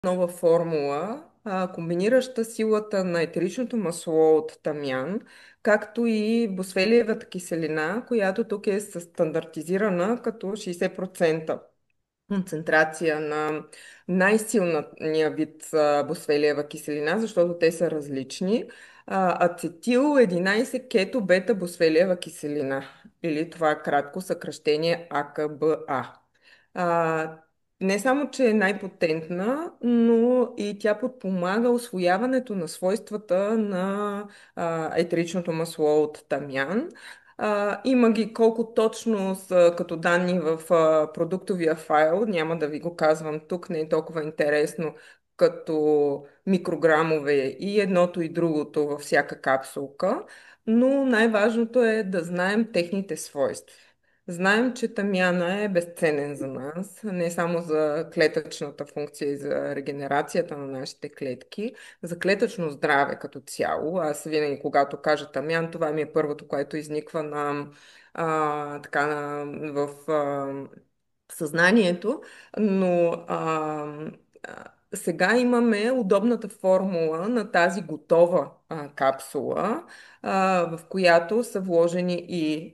нова формула, комбинираща силата на етеричното масло от тамян, както и босфелиевата киселина, която тук е стандартизирана като 60% концентрация на най-силния вид босфелиева киселина, защото те са различни. Ацетил 11 кето бета босфелиева киселина, или това кратко съкръщение АКБА. А, не само, че е най-потентна, но и тя подпомага освояването на свойствата на етеричното масло от тамян. Има ги колко точно са като данни в продуктовия файл, няма да ви го казвам тук, не е толкова интересно като микрограмове и едното и другото във всяка капсулка, но най-важното е да знаем техните свойства. Знаем, че тамяна е безценен за нас, не само за клетъчната функция и за регенерацията на нашите клетки, за клетъчно здраве като цяло. Аз винаги, когато кажа тамян, това ми е първото, което изниква в съзнанието, но сега имаме удобната формула на тази готова капсула, в която са вложени и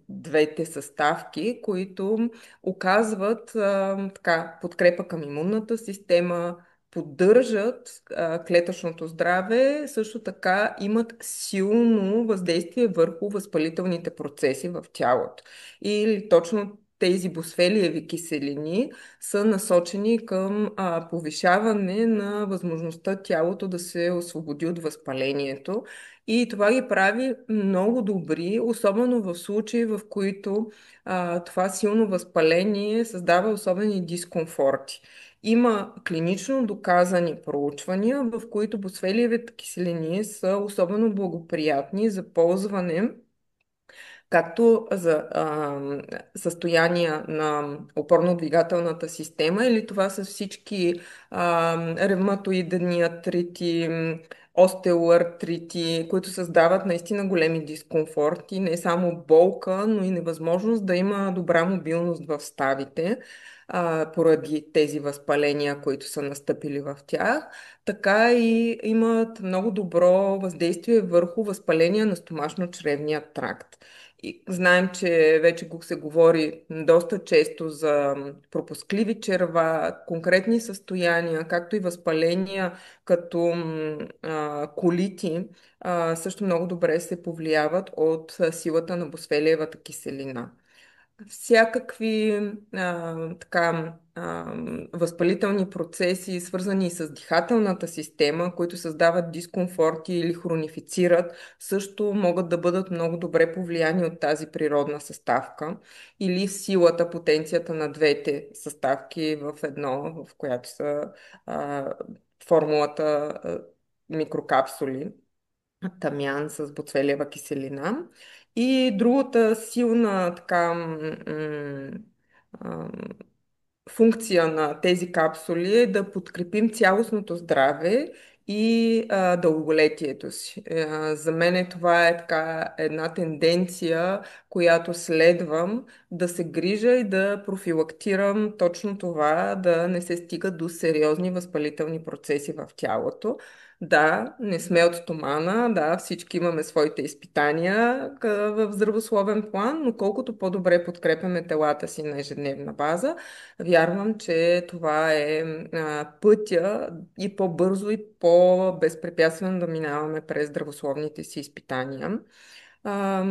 двете съставки, които оказват подкрепа към имунната система, поддържат клетъчното здраве, също така имат силно въздействие върху възпалителните процеси в тялото. И точно тези босфелиеви киселини са насочени към повишаване на възможността тялото да се освободи от възпалението. И това ги прави много добри, особено в случаи, в които това силно възпаление създава особени дискомфорти. Има клинично доказани проучвания, в които босфелиевите киселини са особено благоприятни за ползване както за състояния на опорно-двигателната система, или това са всички ревматоидни артрити, остеоартрити, които създават наистина големи дискомфорти, не само болка, но и невъзможност да има добра мобилност в ставите, поради тези възпаления, които са настъпили в тях, така и имат много добро въздействие върху възпаление на стомашно-чревния тракт. И знаем, че вече го се говори доста често за пропускливи черва, конкретни състояния, както и възпаления като колити, също много добре се повлияват от силата на босфелиевата киселина. Всякакви възпалителни процеси, свързани с дихателната система, които създават дискомфорти или хронифицират, също могат да бъдат много добре повлияни от тази природна съставка или силата, потенцията на двете съставки в едно, в която са а, формулата микрокапсули, тамян с боцвелиева киселина. И другата силна м, функция на тези капсули е да подкрепим цялостното здраве и дълголетието си. За мен това е така една тенденция, която следвам да се грижа и да профилактирам точно това, да не се стига до сериозни възпалителни процеси в тялото. Да, не сме от стомана, да, всички имаме своите изпитания в здравословен план, но колкото по-добре подкрепяме телата си на ежедневна база, вярвам, че това е пътя и по-бързо и по-безпрепятствено да минаваме през здравословните си изпитания. А,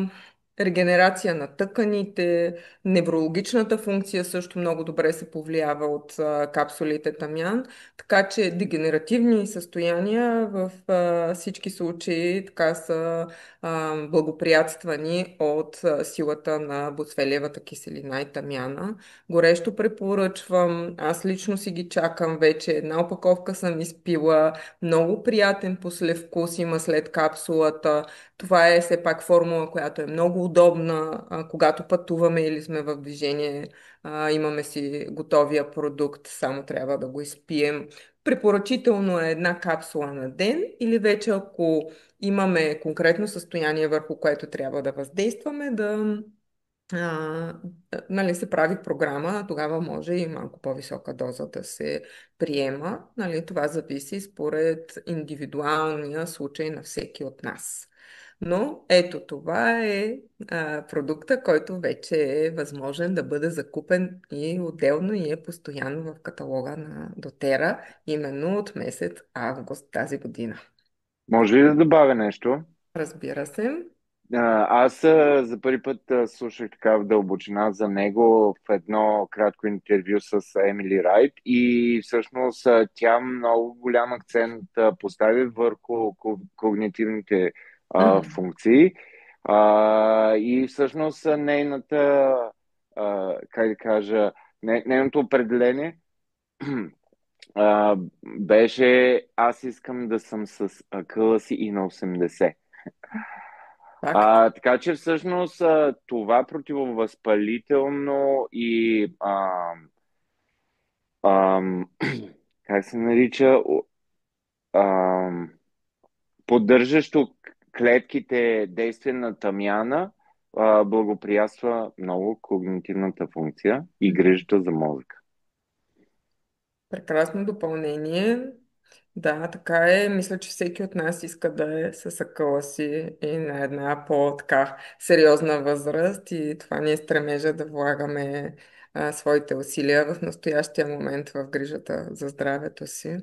Регенерация на тъканите, неврологичната функция също много добре се повлиява от капсулите тамян, така че дегенеративни състояния в всички случаи така са благоприятствани от силата на боцвелиевата киселина и тамяна. Горещо препоръчвам, аз лично си ги чакам вече, една опаковка съм изпила, много приятен послевкус има след капсулата. Това е все пак формула, която е много удобна, когато пътуваме или сме в движение. Имаме си готовия продукт, само трябва да го изпием. Препоръчително е една капсула на ден или вече ако имаме конкретно състояние, върху което трябва да въздействаме, а, нали, се прави програма, тогава може и малко по-висока доза да се приема. Нали, това зависи според индивидуалния случай на всеки от нас. Но ето това е продукта, който вече е възможен да бъде закупен и отделно и е постоянно в каталога на Дотера, именно от месец август тази година. Може ли да добавя нещо? Разбира се. Аз за първи път слушах така в дълбочина за него в едно кратко интервю с Емили Райт и всъщност тя много голям акцент постави върху когнитивните М, функции и всъщност нейната, как да кажа, нейното определение беше: аз искам да съм с акъла си и на 80. факт. Така че всъщност това противовъзпалително и ам, как се нарича, ам, поддържащо клетките действие на тамяна благоприятства много когнитивната функция и грижата за мозъка. Прекрасно допълнение. Да, така е. Мисля, че всеки от нас иска да е с акъла си и на една по-така сериозна възраст и това ни е стремежа да влагаме своите усилия в настоящия момент в грижата за здравето си.